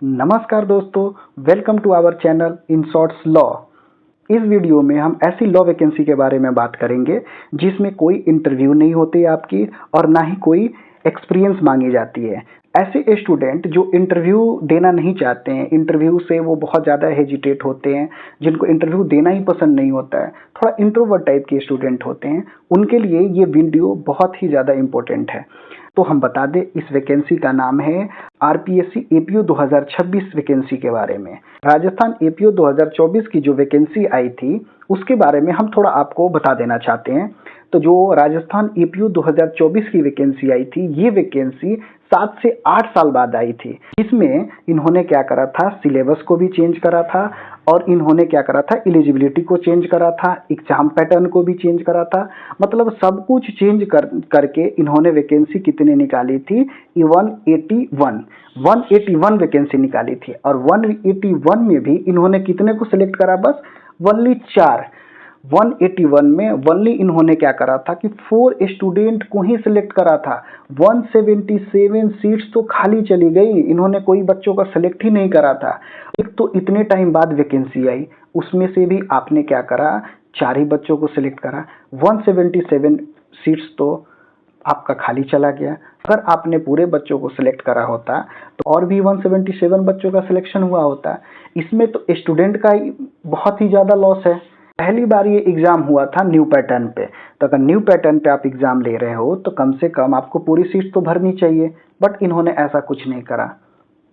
नमस्कार दोस्तों, welcome to our channel in shorts law. इस वीडियो में हम ऐसी लॉ वैकेंसी के बारे में बात करेंगे जिसमें कोई इंटरव्यू नहीं होती आपकी और ना ही कोई एक्सपीरियंस मांगी जाती है। ऐसे स्टूडेंट जो इंटरव्यू देना नहीं चाहते हैं, इंटरव्यू से वो बहुत ज़्यादा हेजिटेट होते हैं, जिनको इंटरव्यू देना ही पसंद नहीं होता है, थोड़ा इंट्रोवर्ट टाइप के स्टूडेंट होते हैं, उनके लिए ये वीडियो बहुत ही ज़्यादा इम्पोर्टेंट है। तो हम बता दें, इस वैकेंसी का नाम है आरपीएससी एपीओ 2026 वैकेंसी के बारे में। राजस्थान एपीओ 2024 की जो वैकेंसी आई थी उसके बारे में हम थोड़ा आपको बता देना चाहते हैं। तो जो राजस्थान एपीओ 2024 की वैकेंसी आई थी, ये वैकेंसी 7 से 8 साल बाद आई थी। इसमें इन्होंने क्या करा था, सिलेबस को भी चेंज करा था और इन्होंने क्या करा था, एलिजिबिलिटी को चेंज करा था, एग्जाम पैटर्न को भी चेंज करा था। मतलब सब कुछ चेंज करके इन्होंने वैकेंसी कितनी निकाली थी, 181 वैकेंसी निकाली थी। और 181 में भी इन्होंने कितने को सिलेक्ट करा, बस वनली 4। 181 में वनली इन्होंने क्या करा था कि 4 स्टूडेंट को ही सिलेक्ट करा था। 177 सीट्स तो खाली चली गई, इन्होंने कोई बच्चों का सिलेक्ट ही नहीं करा था। एक तो इतने टाइम बाद वैकेंसी आई, उसमें से भी आपने क्या करा, 4 ही बच्चों को सिलेक्ट करा। 177 सीट्स तो आपका खाली चला गया। अगर आपने पूरे बच्चों को सिलेक्ट करा होता तो और भी 177 बच्चों का सिलेक्शन हुआ होता। इसमें तो स्टूडेंट का ही बहुत ही ज़्यादा लॉस है। पहली बार ये एग्ज़ाम हुआ था न्यू पैटर्न पे, तो अगर न्यू पैटर्न पे आप एग्ज़ाम ले रहे हो तो कम से कम आपको पूरी सीट तो भरनी चाहिए, बट इन्होंने ऐसा कुछ नहीं करा।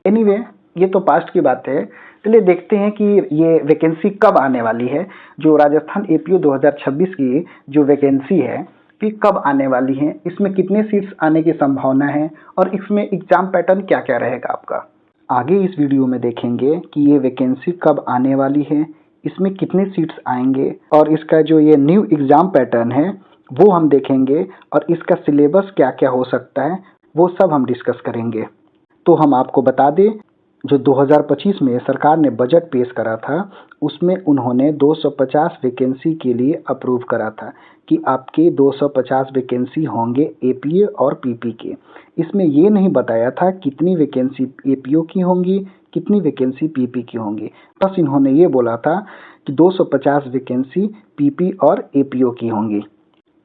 एनीवे, ये तो पास्ट की बात है। चलिए देखते हैं कि ये वैकेंसी कब आने वाली है। जो राजस्थान एपीओ 2026 की जो वैकेंसी है कि कब आने वाली है, इसमें कितने सीट्स आने की संभावना है और इसमें एग्जाम पैटर्न क्या क्या रहेगा आपका, आगे इस वीडियो में देखेंगे कि ये वैकेंसी कब आने वाली है, इसमें कितने सीट्स आएंगे और इसका जो ये न्यू एग्जाम पैटर्न है वो हम देखेंगे और इसका सिलेबस क्या क्या हो सकता है वो सब हम डिस्कस करेंगे। तो हम आपको बता दें, जो 2025 में सरकार ने बजट पेश करा था उसमें उन्होंने 250 वैकेंसी के लिए अप्रूव करा था कि आपके 250 वैकेंसी होंगे एपीए और पीपी के। इसमें ये नहीं बताया था कितनी वैकेंसी एपीओ की होंगी, कितनी वैकेंसी पीपी की होंगी। बस इन्होंने ये बोला था कि 250 वैकेंसी पीपी और एपीओ की होंगी।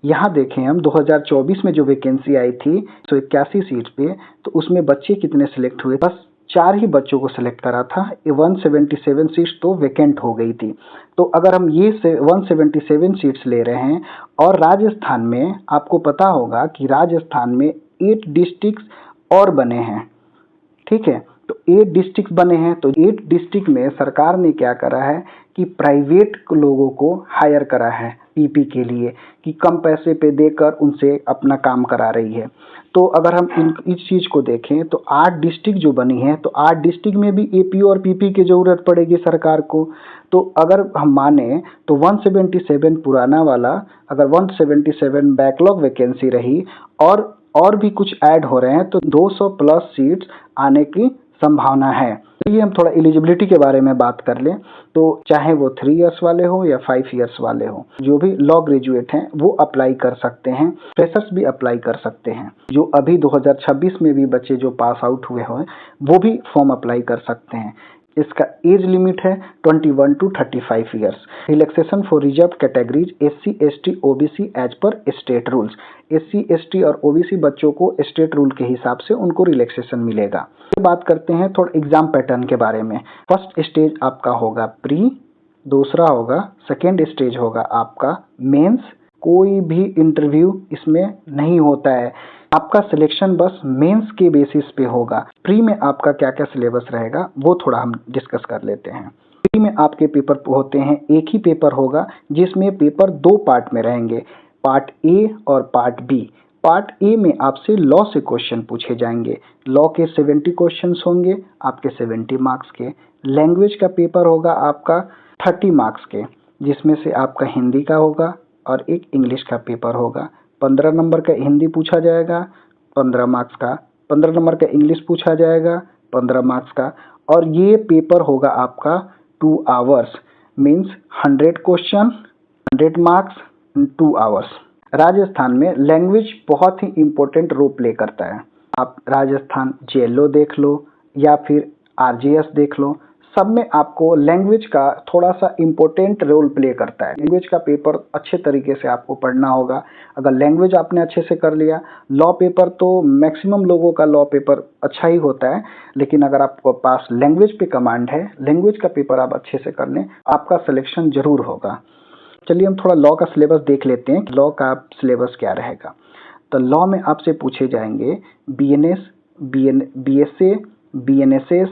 यहाँ देखें हम 2024 में जो वैकेंसी आई थी 181 सीट पे, तो उसमें बच्चे कितने सिलेक्ट हुए, बस 4 ही बच्चों को सिलेक्ट करा था। 177 सीट्स तो वैकेंट हो गई थी। तो अगर हम ये 177 सीट्स ले रहे हैं और राजस्थान में आपको पता होगा कि राजस्थान में 8 डिस्ट्रिक्ट और बने हैं, ठीक है। तो 8 डिस्ट्रिक्ट बने हैं, तो 8 डिस्ट्रिक्ट में सरकार ने क्या करा है कि प्राइवेट लोगों को हायर करा है पीपी के लिए, कि कम पैसे पे देकर उनसे अपना काम करा रही है। तो अगर हम इस चीज़ को देखें तो 8 डिस्ट्रिक्ट जो बनी है, तो 8 डिस्ट्रिक्ट में भी एपीओ और पीपी की ज़रूरत पड़ेगी सरकार को। तो अगर हम माने तो 177 पुराना वाला, अगर 177 बैकलॉग वैकेंसी रही और भी कुछ ऐड हो रहे हैं तो 200 प्लस सीट्स आने की संभावना है। तो ये हम थोड़ा एलिजिबिलिटी के बारे में बात कर लें, तो चाहे वो 3 इयर्स वाले हो या 5 इयर्स वाले हो, जो भी लॉ ग्रेजुएट हैं वो अप्लाई कर सकते हैं, फ्रेशर्स भी अप्लाई कर सकते हैं। जो अभी 2026 में भी बच्चे जो पास आउट हुए हैं वो भी फॉर्म अप्लाई कर सकते हैं। इसका एज लिमिट है 21 to 35 years. Relaxation for reserve categories SC ST OBC as per state rules. SC ST और ओबीसी बच्चों को स्टेट रूल के हिसाब से उनको रिलैक्सेशन मिलेगा। बात करते हैं थोड़ा एग्जाम पैटर्न के बारे में। फर्स्ट स्टेज आपका होगा प्री, दूसरा होगा सेकेंड स्टेज होगा आपका मेंस। कोई भी इंटरव्यू इसमें नहीं होता है, आपका सिलेक्शन बस मेंस के बेसिस पे होगा। प्री में आपका क्या क्या सिलेबस रहेगा वो थोड़ा हम डिस्कस कर लेते हैं। प्री में आपके पेपर होते हैं, एक ही पेपर होगा जिसमें पेपर 2 पार्ट में रहेंगे, पार्ट ए और पार्ट बी। पार्ट ए में आपसे लॉ से क्वेश्चन पूछे जाएंगे। लॉ के 70 क्वेश्चंस होंगे आपके 70 मार्क्स के। लैंग्वेज का पेपर होगा आपका 30 मार्क्स के, जिसमें से आपका हिंदी का होगा और एक इंग्लिश का पेपर होगा। 15 नंबर का हिंदी पूछा जाएगा 15 मार्क्स का, 15 नंबर का इंग्लिश पूछा जाएगा 15 मार्क्स का। और ये पेपर होगा आपका 2 hours, means 100 question 100 marks 2 hours. Rajasthan में लैंग्वेज बहुत ही इम्पोर्टेंट रोल प्ले करता है। आप राजस्थान जेएलओ देख लो या फिर आरजीएस देख लो, सब में आपको लैंग्वेज का थोड़ा सा इम्पोर्टेंट रोल प्ले करता है। लैंग्वेज का पेपर अच्छे तरीके से आपको पढ़ना होगा। अगर लैंग्वेज आपने अच्छे से कर लिया, लॉ पेपर तो मैक्सिमम लोगों का लॉ पेपर अच्छा ही होता है, लेकिन अगर आपके पास लैंग्वेज पे कमांड है, लैंग्वेज का पेपर आप अच्छे से कर लें, आपका सिलेक्शन जरूर होगा। चलिए हम थोड़ा लॉ का सिलेबस देख लेते हैं कि लॉ का सिलेबस क्या रहेगा। तो लॉ में आपसे पूछे जाएंगे BNS, BSA, BNSS,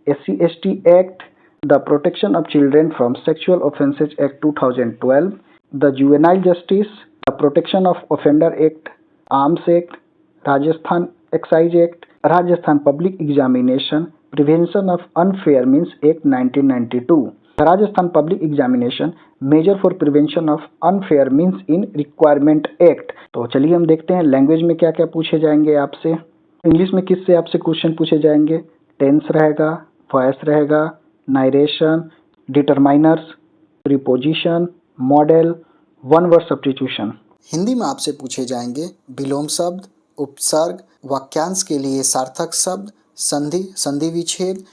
SC ST act, the protection of children from sexual offences act 2012, the juvenile justice, the protection of offender act, arms act, Rajasthan excise act, Rajasthan public examination prevention of unfair means act 1992, Rajasthan public examination measure for prevention of unfair means in requirement act. तो चलिए हम देखते हैं language में क्या क्या पूछे जाएंगे आपसे। इंग्लिश में किससे आपसे क्वेश्चन पूछे जाएंगे? टेंस रहेगा, वॉइस रहेगा, narration, determiners, preposition, model, one word substitution. Hindi में आपसे पूछे जाएंगे विलोम शब्द, उपसर्ग, वाक्यांश के लिए सार्थक शब्द, संधि, संधि विच्छेद,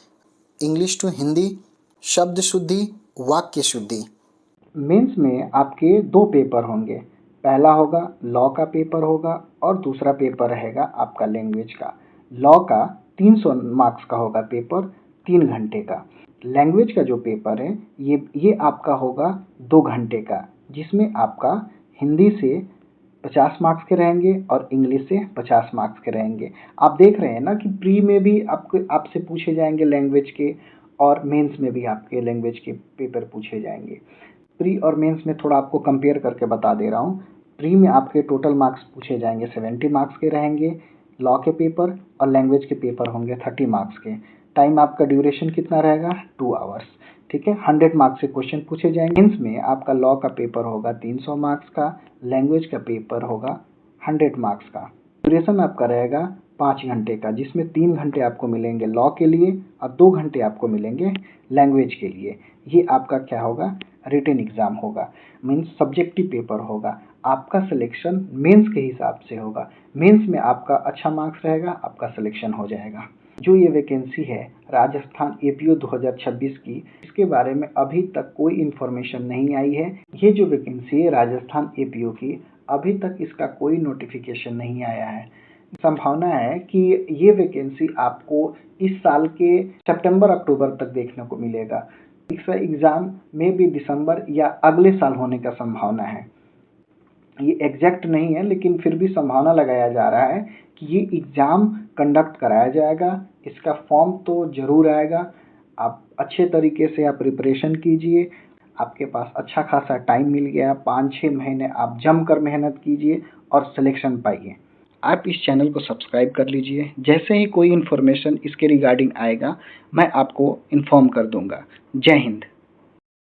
इंग्लिश टू हिंदी, शब्द शुद्धि, वाक्य शुद्धि। मेंस में आपके दो पेपर होंगे, पहला होगा लॉ का पेपर होगा और दूसरा पेपर रहेगा आपका लैंग्वेज का। लॉ का 300 मार्क्स का होगा पेपर, 3 घंटे का। लैंग्वेज का जो पेपर है ये आपका होगा 2 घंटे का, जिसमें आपका हिंदी से 50 मार्क्स के रहेंगे और इंग्लिश से 50 मार्क्स के रहेंगे। आप देख रहे हैं ना कि प्री में भी आपसे पूछे जाएंगे लैंग्वेज के, और मेंस में भी आपके लैंग्वेज के पेपर पूछे जाएंगे। प्री और मेंस में थोड़ा आपको कंपेयर करके बता दे रहा हूँ। प्री में आपके टोटल मार्क्स पूछे जाएंगे 70 मार्क्स के रहेंगे लॉ के पेपर, और लैंग्वेज के पेपर होंगे 30 मार्क्स के। टाइम आपका ड्यूरेशन कितना रहेगा? 2 आवर्स। ठीक है, 100 मार्क्स से क्वेश्चन पूछे जाएंगे। मेंस में आपका लॉ का पेपर होगा 300 मार्क्स का, लैंग्वेज का पेपर होगा 100 मार्क्स का। ड्यूरेशन आपका रहेगा 5 घंटे का, जिसमें 3 घंटे आपको मिलेंगे लॉ के लिए और 2 घंटे आपको मिलेंगे लैंग्वेज के लिए। ये आपका क्या होगा? रिटन एग्जाम होगा, मीन्स सब्जेक्टिव पेपर होगा। आपका सिलेक्शन मेंस के हिसाब से होगा। मेंस में आपका अच्छा मार्क्स रहेगा, आपका सिलेक्शन हो जाएगा। जो ये वैकेंसी है राजस्थान एपीओ 2026 की, इसके बारे में अभी तक कोई इन्फॉर्मेशन नहीं आई है। ये जो वैकेंसी है राजस्थान एपीओ की, अभी तक इसका कोई नोटिफिकेशन नहीं आया है। संभावना है कि ये वैकेंसी आपको इस साल के सितंबर अक्टूबर तक देखने को मिलेगा। इसका एग्जाम में भी दिसंबर या अगले साल होने का संभावना है। ये एग्जैक्ट नहीं है, लेकिन फिर भी संभावना लगाया जा रहा है कि ये एग्जाम कंडक्ट कराया जाएगा। इसका फॉर्म तो जरूर आएगा। आप अच्छे तरीके से आप प्रिपरेशन कीजिए। आपके पास अच्छा खासा टाइम मिल गया, 5-6 महीने आप जमकर मेहनत कीजिए और सिलेक्शन पाइए। आप इस चैनल को सब्सक्राइब कर लीजिए। जैसे ही कोई इन्फॉर्मेशन इसके रिगार्डिंग आएगा, मैं आपको इन्फॉर्म कर दूंगा। जय हिंद।